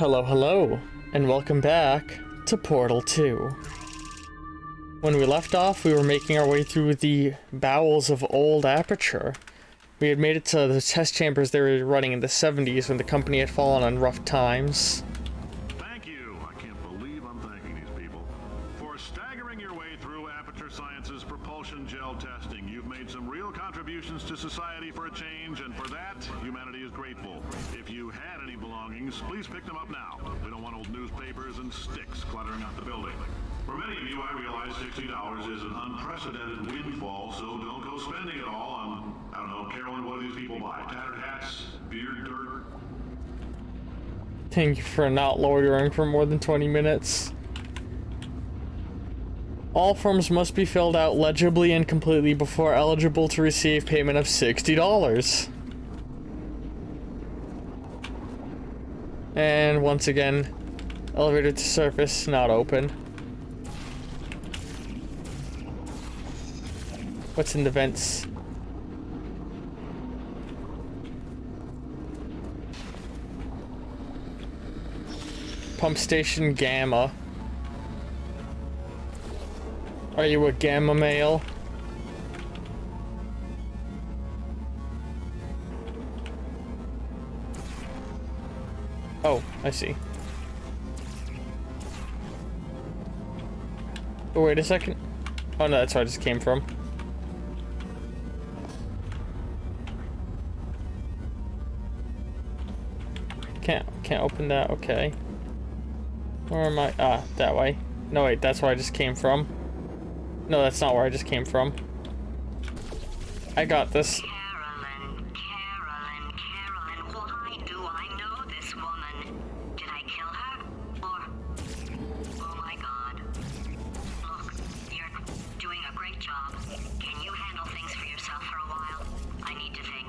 Hello, hello, and welcome back to Portal 2. When we left off, we were making our way through the bowels of old Aperture. We had made it to the test chambers they were running in the 70s when the company had fallen on rough times. Thank you. I can't believe I'm thanking these people. For staggering your way through Aperture Science's propulsion gel testing, you've made some real contributions to society for a change, and for that, humanity is grateful. If you had any belongings, please pick them up now. We don't want old newspapers and sticks cluttering up the building. For many of you, I realize $60 is an unprecedented windfall, so don't go spending it all on, I don't know, Carolyn, what do these people buy? Tattered hats? Beard dirt? Thank you for not loitering for more than 20 minutes. All forms must be filled out legibly and completely before eligible to receive payment of $60. And once again, elevator to surface not open. What's in the vents? Pump station Gamma. Are you a Gamma male? Oh, I see. Oh, wait a second. Oh no, that's where I just came from. Can't open that, okay. Where am I? Ah, that way. No, wait, that's where I just came from. No, that's not where I just came from. I got this. Carolyn, why do I know this woman? Did I kill her? Or... Oh my god. Look, you're doing a great job. Can you handle things for yourself for a while? I need to think.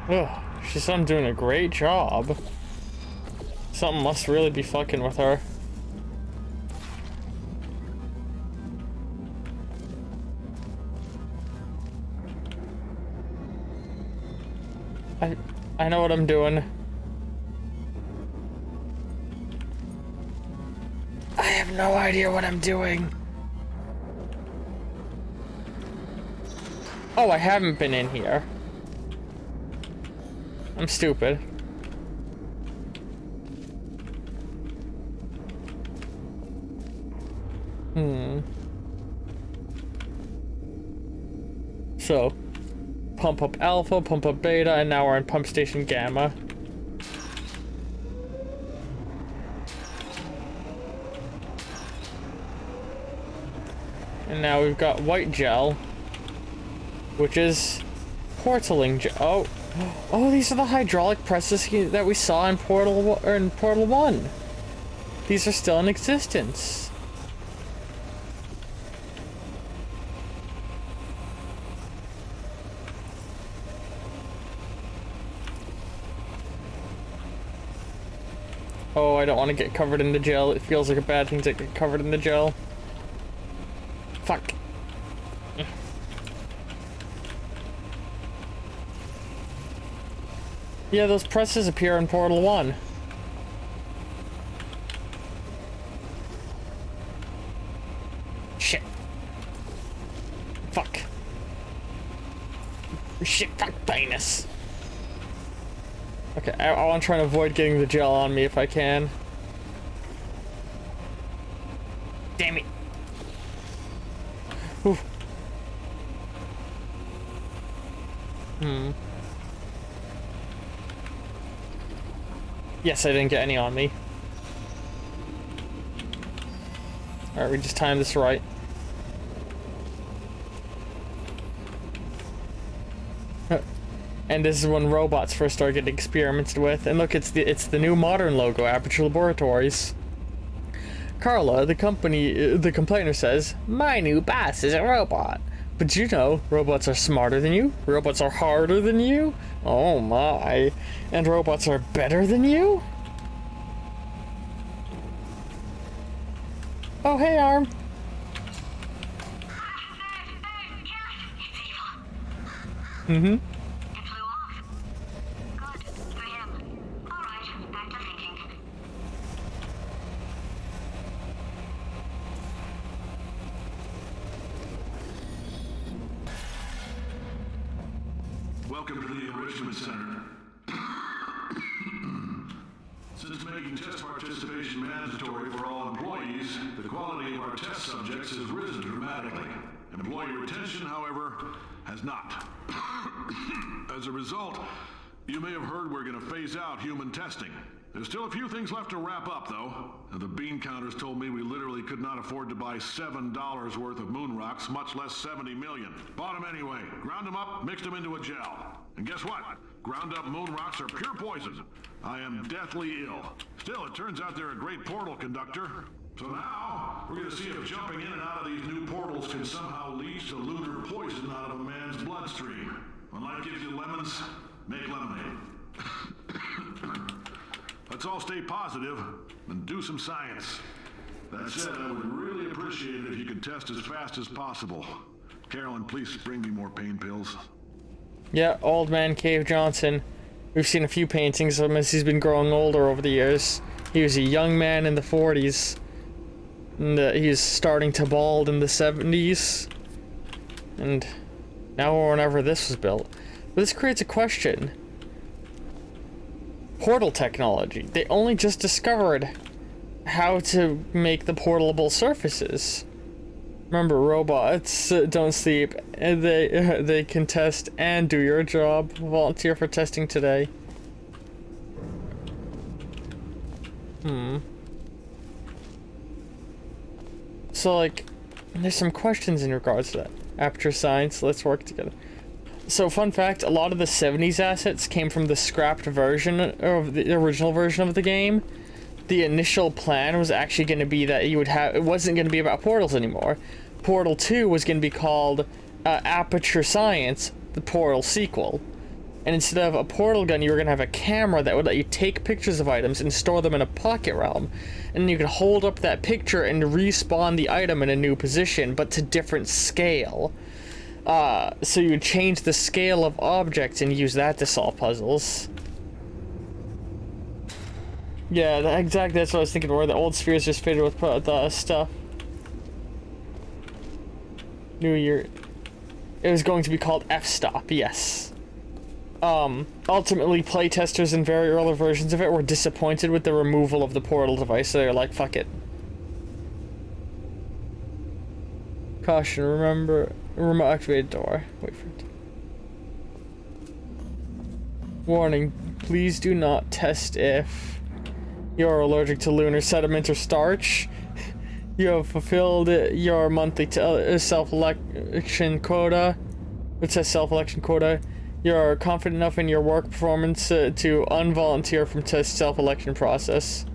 Ugh, she said I'm doing a great job. Something must really be fucking with her. I know what I'm doing. I have no idea what I'm doing. Oh, I haven't been in here. I'm stupid. So, pump up alpha, pump up beta, and now we're in pump station gamma. And now we've got white gel, which is portaling gel. Oh, these are the hydraulic presses that we saw in Portal 1. These are still in existence. Oh, I don't want to get covered in the gel. It feels like a bad thing to get covered in the gel. Fuck. Yeah, those presses appear in Portal 1. Shit. Fuck. Shit, fuck, penis. Okay, I want to try and avoid getting the gel on me if I can. Damn it. Oof. Yes, I didn't get any on me. Alright, we just timed this right. And this is when robots first start getting experimented with. And look, it's the new modern logo, Aperture Laboratories. Carla, the complainer says, "My new boss is a robot. But you know, robots are smarter than you. Robots are harder than you. Oh my. And robots are better than you?" Oh, hey, Arm. Mm-hmm. It flew off. Good for him. All right, back to thinking. Welcome to the Enrichment Center. Since making test participation mandatory for all employees, the quality of our test subjects has risen dramatically. Employee retention, however, has not. As a result, you may have heard we're going to phase out human testing. There's still a few things left to wrap up, though. The bean counters told me we literally could not afford to buy $7 worth of moon rocks, much less 70 million. Bought them anyway, ground them up, mixed them into a gel. And guess what? Ground up moon rocks are pure poison. I am deathly ill. Still, it turns out they're a great portal conductor. So now, we're going to see if jumping in and out of these new portals can somehow leach the lunar poison out of a man's bloodstream. When life gives you lemons, make lemonade. Let's all stay positive and do some science. That said, I would really appreciate it if you could test as fast as possible. Carolyn, please bring me more pain pills. Yeah, Old Man Cave Johnson. We've seen a few paintings of him as he's been growing older over the years. He was a young man in the 40s. And he's starting to bald in the 70s. And now or whenever this was built. But this creates a question. Portal technology. They only just discovered how to make the portable surfaces. Remember, robots don't sleep. And they can test and do your job. Volunteer for testing today. So, like, there's some questions in regards to that. Aperture Science, let's work together. So, fun fact, a lot of the 70s assets came from the scrapped version of the original version of the game. The initial plan was actually going to be that you would have, it wasn't going to be about portals anymore. Portal 2 was going to be called Aperture Science, the Portal sequel. And instead of a portal gun, you were going to have a camera that would let you take pictures of items and store them in a pocket realm. And then you could hold up that picture and respawn the item in a new position, but to different scale. So you would change the scale of objects and use that to solve puzzles. Yeah, exactly, that's what I was thinking, where the old spheres just fitted with the stuff. New Year. It was going to be called F-Stop, yes. Ultimately, playtesters in very early versions of it were disappointed with the removal of the portal device, so they're like, fuck it. Caution, remember, remote activated door. Wait for it. Warning, please do not test if you're allergic to lunar sediment or starch. You have fulfilled your monthly self-election quota. It says self-election quota. You're confident enough in your work performance to unvolunteer from test self-election process.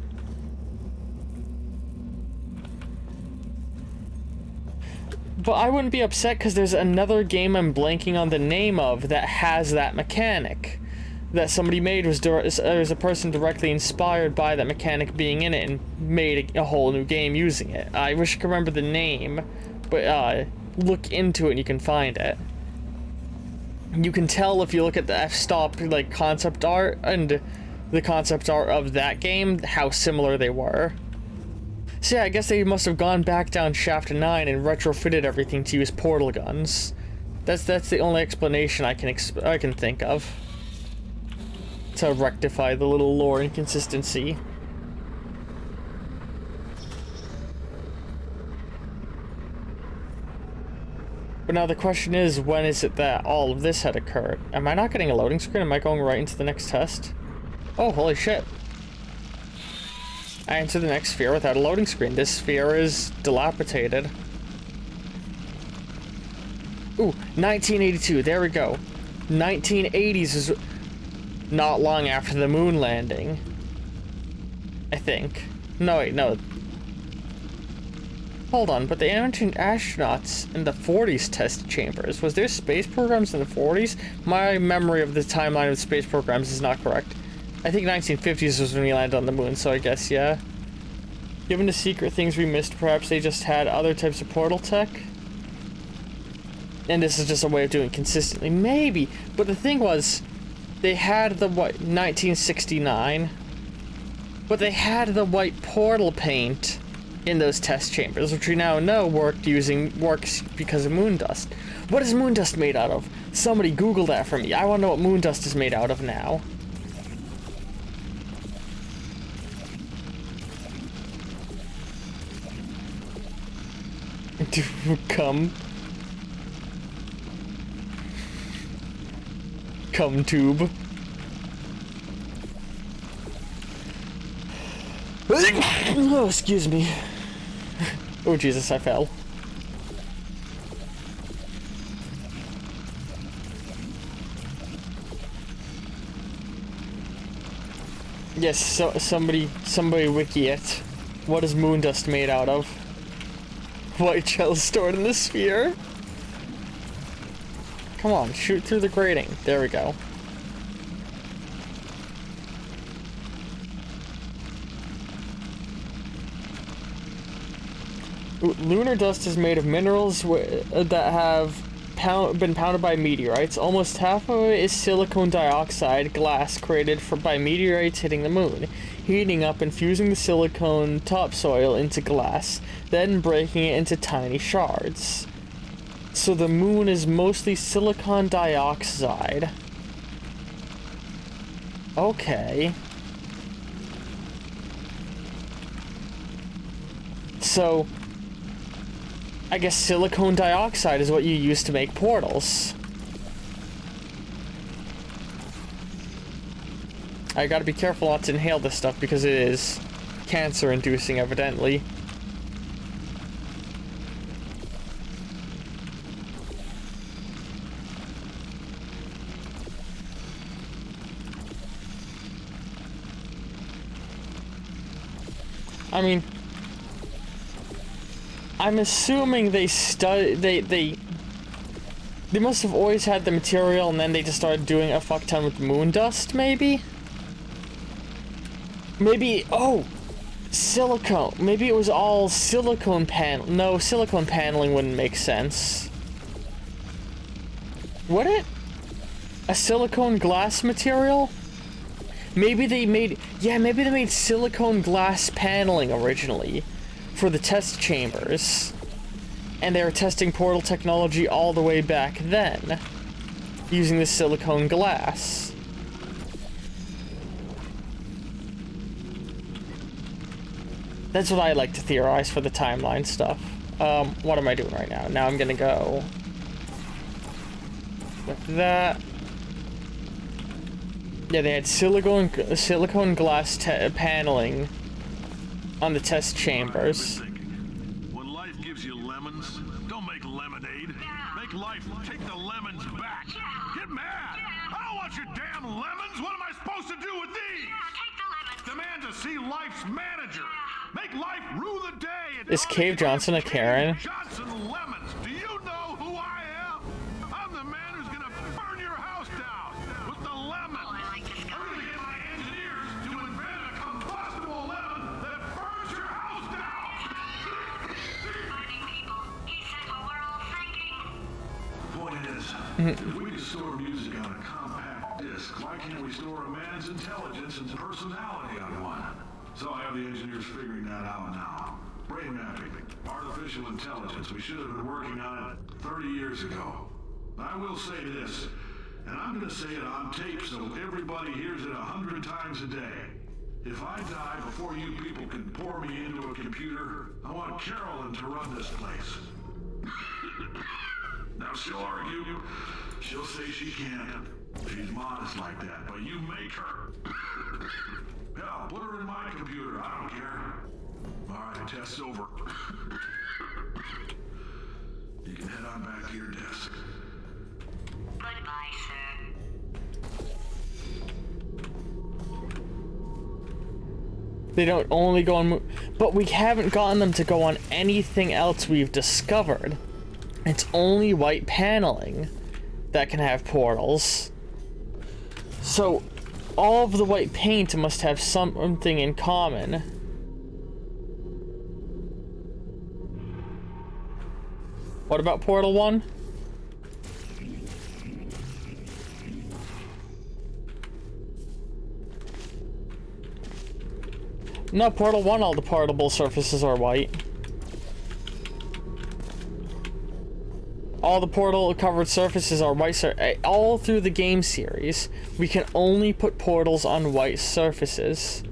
But I wouldn't be upset because there's another game I'm blanking on the name of that has that mechanic. That somebody made there's a person directly inspired by that mechanic being in it and made a whole new game using it. I wish I could remember the name, but look into it and you can find it. You can tell if you look at the F-Stop like concept art and the concept art of that game how similar they were. So yeah, I guess they must have gone back down Shaft 9 and retrofitted everything to use portal guns. That's the only explanation I can think of to rectify the little lore inconsistency. But now the question is, when is it that all of this had occurred? Am I not getting a loading screen? Am I going right into the next test? Oh, holy shit. I entered the next sphere without a loading screen. This sphere is dilapidated. Ooh, 1982, there we go. 1980s is not long after the moon landing. I think. No, wait, no. Hold on, but the ancient astronauts in the 40s test chambers, was there space programs in the 40s? My memory of the timeline of space programs is not correct. I think 1950s was when we landed on the moon, so I guess, yeah. Given the secret things we missed, perhaps they just had other types of portal tech? And this is just a way of doing it consistently. Maybe, but the thing was, they had the white 1969, but they had the white portal paint in those test chambers, which we now know works because of moon dust. What is moon dust made out of? Somebody Google that for me. I want to know what moon dust is made out of now. Come tube. Oh, excuse me. Oh, Jesus, I fell. Yes, so somebody wiki it. What is moon dust made out of? White gel stored in the sphere? Come on, shoot through the grating. There we go. Ooh, lunar dust is made of minerals that have been pounded by meteorites. Almost half of it is silicon dioxide glass created by meteorites hitting the moon, heating up and fusing the silicon topsoil into glass, then breaking it into tiny shards. So the moon is mostly silicon dioxide. Okay. So I guess silicon dioxide is what you use to make portals. I gotta be careful not to inhale this stuff because it is cancer-inducing, evidently. I mean, I'm assuming they must have always had the material and then they just started doing a fuck ton with moon dust, maybe? Maybe, oh, silicone. Maybe it was all silicone panel. No, silicone paneling wouldn't make sense. Would it? A silicone glass material? Maybe they made, yeah, maybe they made silicone glass paneling originally for the test chambers. And they were testing portal technology all the way back then, using the silicone glass. That's what I like to theorize for the timeline stuff. What am I doing right now? Now I'm gonna go with that. Yeah, they had silicone glass paneling on the test chambers. When life gives you lemons, don't make lemonade. Make life take the lemons back. Get mad. I don't want your damn lemons. What am I supposed to do with these? Take the lemons. Demand to see life's manager. Make life rue the day. Is Cave Johnson a Karen? Johnson Lemons. Do you know who I am? I'm the man who's gonna burn your house down with the lemon. Oh, I like this guy. I'm gonna get my engineers to invent a combustible lemon that burns your house down. Burning people. He said what we're all thinking. The point is, if we can store music on a compact disc, why can't we store a man's intelligence and personality on one? So I have the engineers figuring that out now. Brain mapping, artificial intelligence. We should have been working on it 30 years ago. I will say this, and I'm going to say it on tape so everybody hears it 100 times a day. If I die before you people can pour me into a computer, I want Carolyn to run this place. Now she'll argue. She'll say she can't. She's modest like that, but you make her. Hell, put her in my computer. I don't care. All right, test's over. You can head on back to your desk. Goodbye, sir. They don't only go on but we haven't gotten them to go on anything else we've discovered. It's only white paneling that can have portals. So all of the white paint must have something in common. What about Portal 1? No, Portal 1, all the portable surfaces are white. all the portal covered surfaces are white all through the game series. We can only put portals on white surfaces.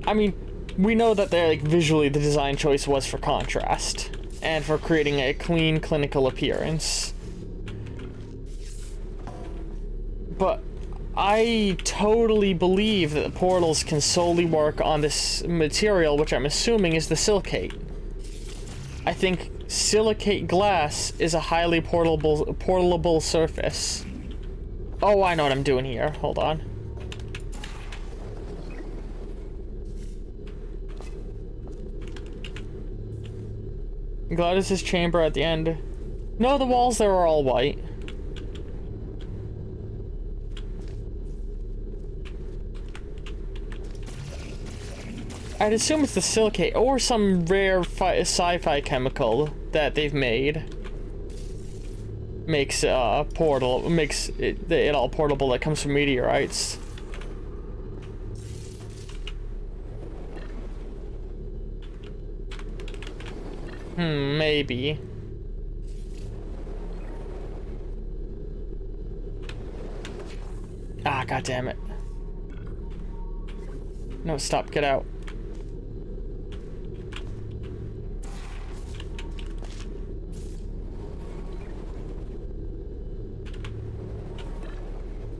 I mean, we know that they're like visually the design choice was for contrast and for creating a clean clinical appearance. But I totally believe that the portals can solely work on this material, which I'm assuming is the silicate. I think silicate glass is a highly portable surface. Oh, I know what I'm doing here. Hold on. Gladius's chamber at the end. No, the walls there are all white. I'd assume it's the silicate or some rare sci-fi chemical that they've made. Makes it all portable that comes from meteorites. Maybe. Ah, god damn it. No, stop, get out.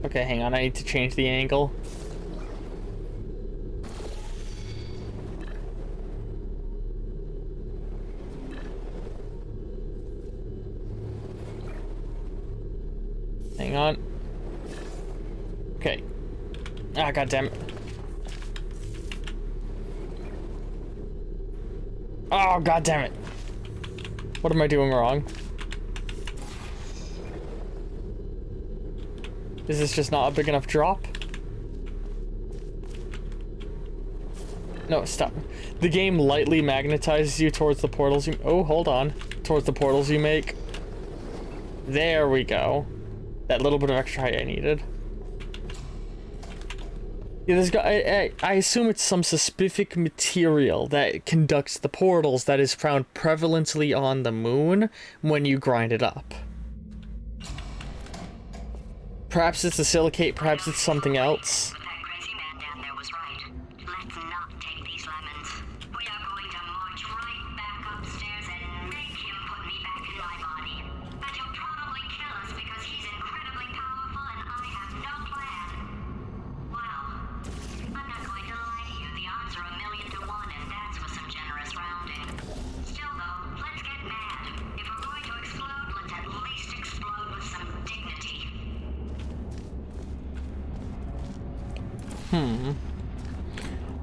Okay, hang on, I need to change the angle. Hang on. Okay. Ah, god damn it. Oh, god damn it. What am I doing wrong? Is this just not a big enough drop? No, stop. The game lightly magnetizes you towards the portals you... Oh, hold on. Towards the portals you make. There we go. That little bit of extra height I needed. Yeah, there's got... I assume it's some specific material that conducts the portals that is found prevalently on the moon when you grind it up. Perhaps it's a silicate, perhaps it's something else. But that crazy man down there was right. Let's not take these lemons. We are going to march right back upstairs and make him put me back in my body. And he'll probably kill us because he's incredibly powerful and I have no plan. Well, I'm not going to lie to you. The odds are 1,000,000 to 1, and that's with some generous rounding. Still though, let's get mad. If we're going to explode, let's at least explode with some dignity.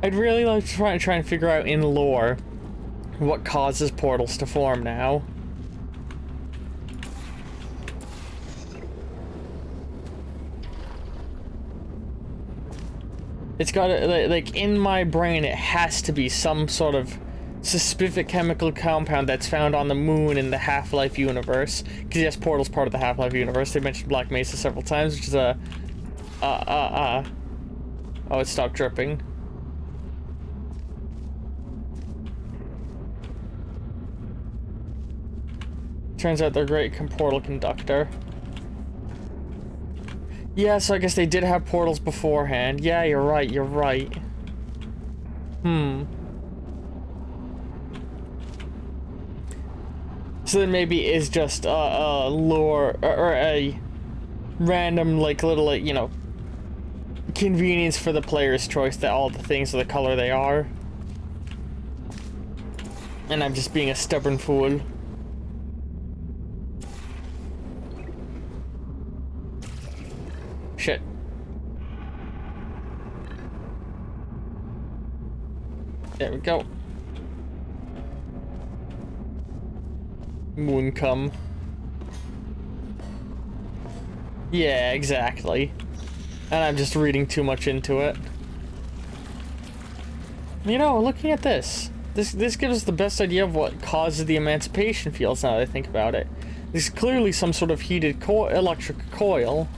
I'd really like to try and figure out in lore what causes portals to form now. It's got like in my brain it has to be some sort of specific chemical compound that's found on the moon in the Half-Life universe. Because yes, portal's part of the Half-Life universe. They mentioned Black Mesa several times, which is a oh, it stopped dripping. Turns out they're a great portal conductor. Yeah, so I guess they did have portals beforehand. Yeah, you're right, you're right. So then maybe it's just a lore or a random like little you know, convenience for the player's choice that all the things are the color they are. And I'm just being a stubborn fool. Shit. There we go. Moon come. Yeah, exactly. And I'm just reading too much into it. You know, looking at this gives us the best idea of what causes the emancipation fields now that I think about it. This is clearly some sort of heated electric coil.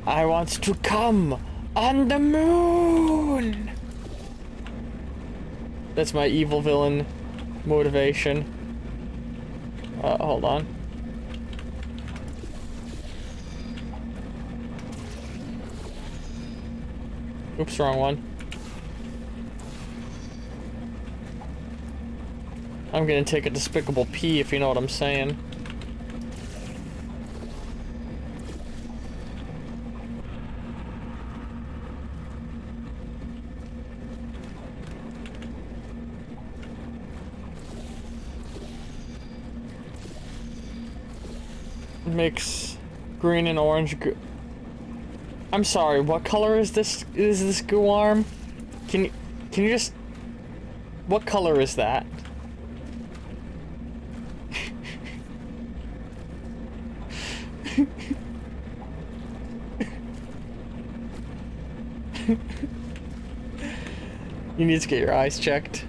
I want to come On the moon! That's my evil villain motivation. Hold on. Oops, wrong one. I'm gonna take a despicable pee, if you know what I'm saying. Mix green and orange. I'm sorry, what color is this? Is this goo arm? Can you just... What color is that? You need to get your eyes checked.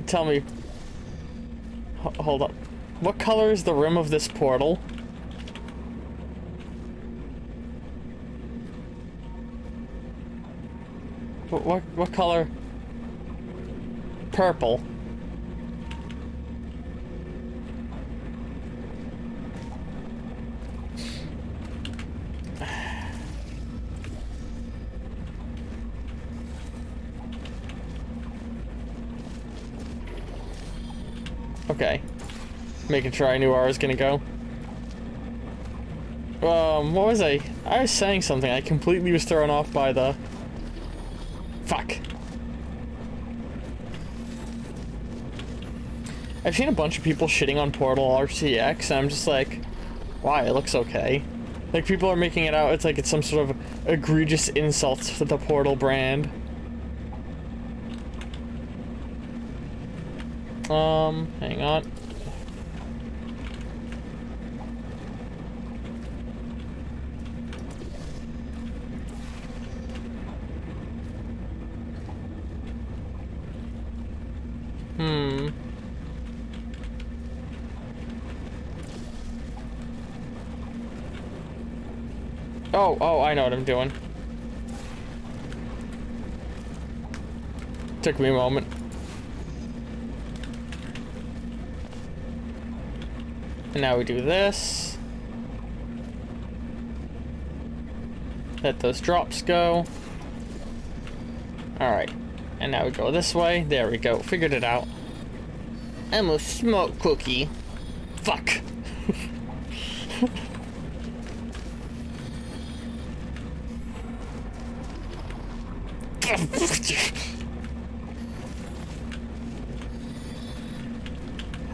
Tell me. Hold up. What color is the rim of this portal? What color? Purple. Okay. Making sure I knew where I was gonna go. What was I? I was saying something. I completely was thrown off by the... Fuck. I've seen a bunch of people shitting on Portal RTX, and I'm just like, why? It looks okay. Like, people are making it out, it's like it's some sort of egregious insult to the Portal brand. Hang on. Oh, I know what I'm doing. Took me a moment. And now we do this. Let those drops go. Alright. And now we go this way. There we go. Figured it out. I'm a smoke cookie. Fuck.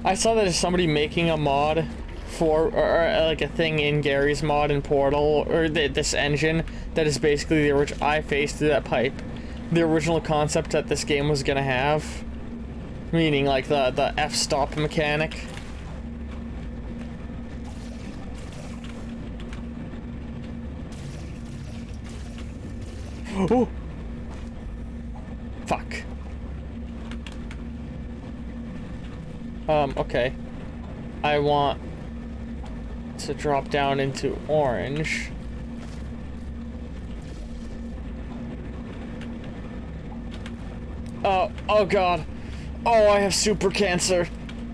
I saw that there's somebody making a mod for, or like a thing in Gary's mod in Portal, or this engine that is basically the original. I faced through that pipe. The original concept that this game was gonna have, meaning like the f-stop mechanic. Oh. Fuck. Okay. I want to drop down into orange. Oh god. Oh, I have super cancer.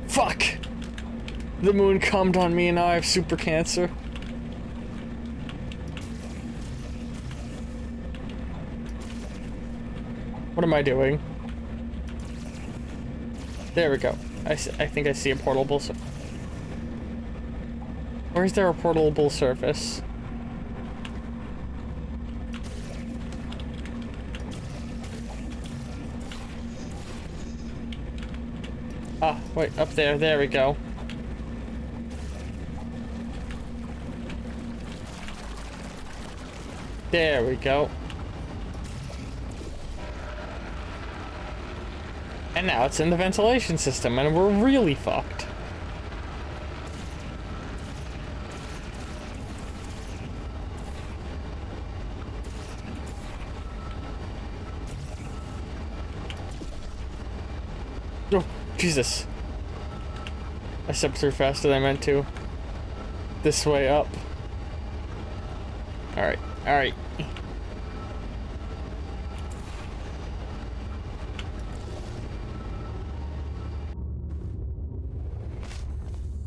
Fuck. The moon cummed on me and now I have super cancer. What am I doing? There we go. I think I see a portable surface. Where is there a portable surface? Ah, wait, up there. There we go. There we go. And now it's in the ventilation system, and we're really fucked. Oh, Jesus. I stepped through faster than I meant to. This way up. Alright, alright.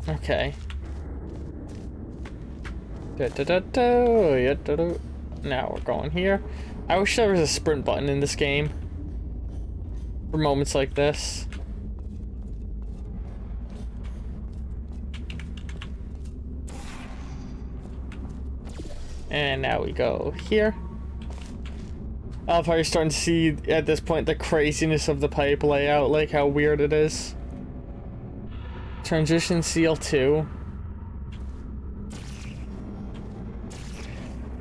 Okay. Now we're going here. I wish there was a sprint button in this game for moments like this. And now we go here. I love how you're starting to see at this point the craziness of the pipe layout, like how weird it is. Transition seal 2.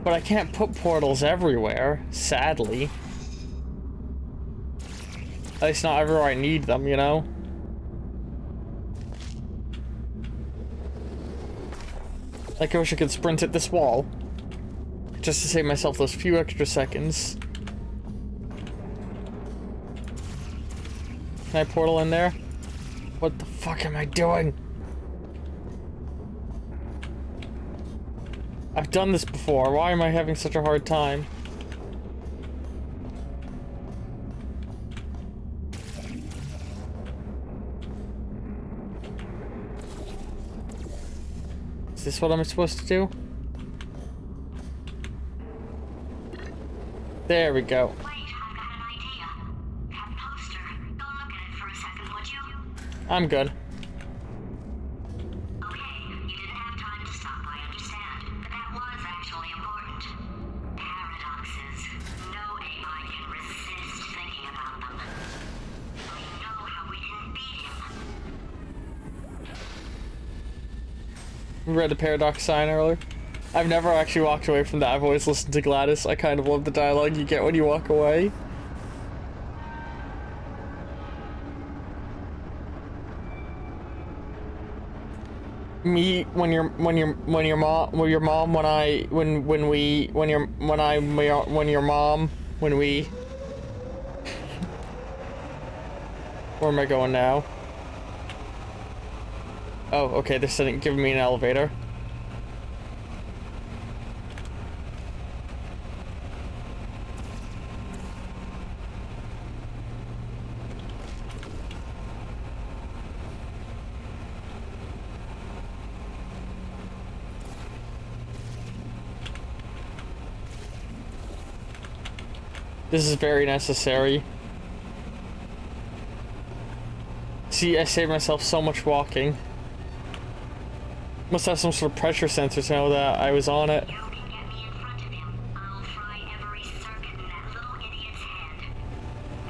But I can't put portals everywhere, sadly. At least not everywhere I need them, you know? Like, I wish I could sprint at this wall. Just to save myself those few extra seconds. Can I portal in there? What the fuck am I doing? I've done this before. Why am I having such a hard time? Is this what I'm supposed to do? There we go. Wait, I've got an idea. That poster. Go look at it for a second, would you? I'm good. Okay, you didn't have time to stop, I understand. But that was actually important. Paradoxes. No AI can resist thinking about them. We know how we can beat him. We read the paradox sign earlier. I've never actually walked away from that. I've always listened to Gladys. I kind of love the dialogue you get when you walk away. Me when your mom when your mom when we where am I going now? Oh, okay, they're giving me an elevator. This is very necessary. See, I saved myself so much walking. Must have some sort of pressure sensor to know that I was on it. You can get me in front of him. I'll fry every circuit in that little idiot's head.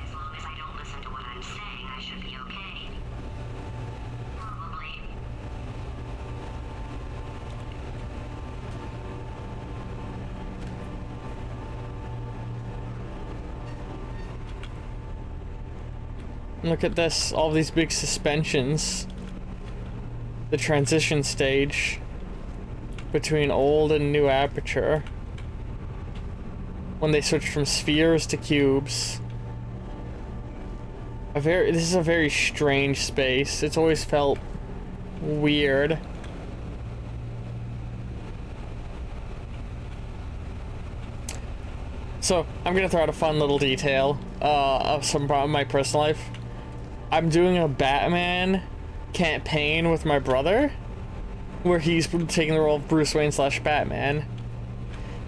As long as I don't listen to what I'm saying, I should be okay. Probably. Look at this, all these big suspensions. The transition stage between old and new Aperture. When they switched from spheres to cubes. This is a very strange space. It's always felt weird. So, I'm gonna throw out a fun little detail of my personal life. I'm doing a Batman campaign with my brother, where he's taking the role of Bruce Wayne / Batman.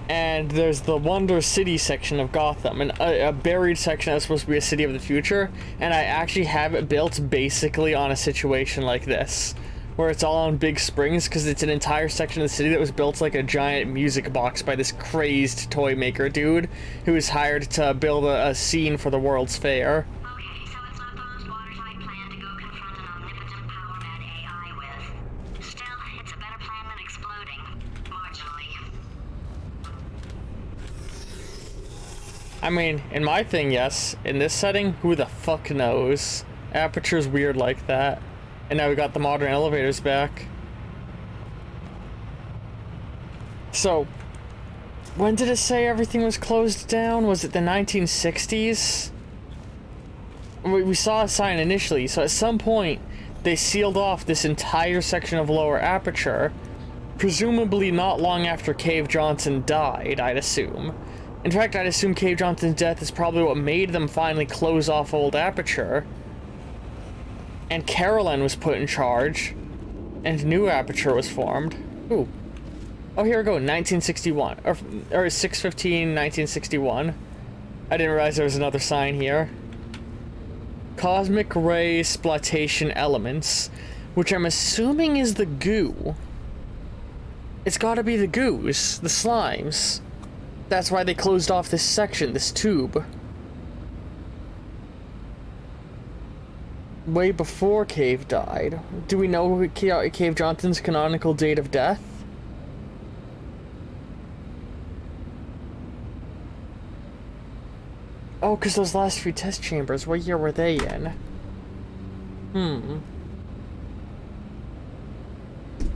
And there's the Wonder City section of Gotham, and a buried section that's supposed to be a city of the future, and I actually have it built basically on a situation like this, where it's all on big springs, because it's an entire section of the city that was built like a giant music box by this crazed toy maker dude, who was hired to build a scene for the World's Fair. Okay, so it's not the most watertight plan to go confront an omnipotent power-mad AI with. Still, it's a better plan than exploding. Marginally. I mean, in my thing, yes. In this setting, who the fuck knows? Aperture's weird like that. And now we got the modern elevators back. So, when did it say everything was closed down? Was it the 1960s? we saw a sign initially, so at some point they sealed off this entire section of lower Aperture, presumably not long after Cave Johnson died, I'd assume. In fact, I'd assume Cave Johnson's death is probably what made them finally close off old Aperture. And Carolyn was put in charge, and new Aperture was formed. Ooh. Oh, here we go, 1961. Or 6/15, 1961. I didn't realize there was another sign here. Cosmic ray sploitation elements, which I'm assuming is the goo. It's gotta be the goos, the slimes. That's why they closed off this section, this tube. Way before Cave died. Do we know Cave Johnson's canonical date of death? Oh, because those last few test chambers, what year were they in?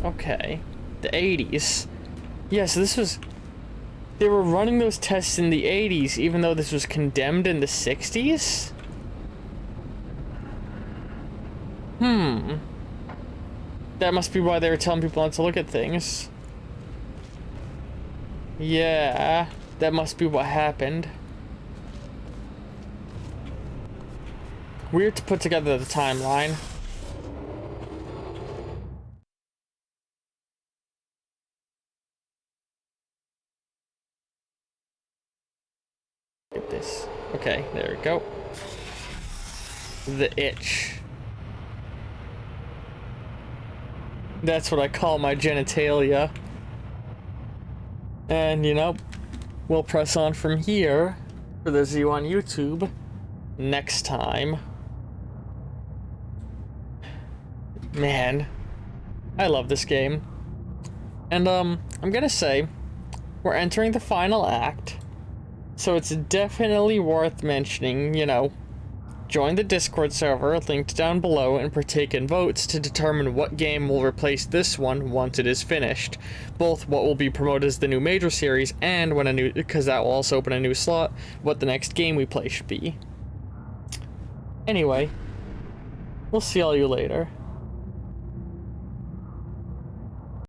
Okay. The 80s. Yeah, so this was... They were running those tests in the 80s, even though this was condemned in the 60s? That must be why they were telling people not to look at things. Yeah, that must be what happened. Weird to put together the timeline. Get this. Okay, there we go. The itch. That's what I call my genitalia. And, you know, we'll press on from here, for those of you on YouTube, next time. Man, I love this game. And, I'm gonna say, we're entering the final act, so it's definitely worth mentioning, you know, join the Discord server, linked down below, and partake in votes to determine what game will replace this one once it is finished. Both what will be promoted as the new major series, and when a new, because that will also open a new slot, what the next game we play should be. Anyway, we'll see all you later.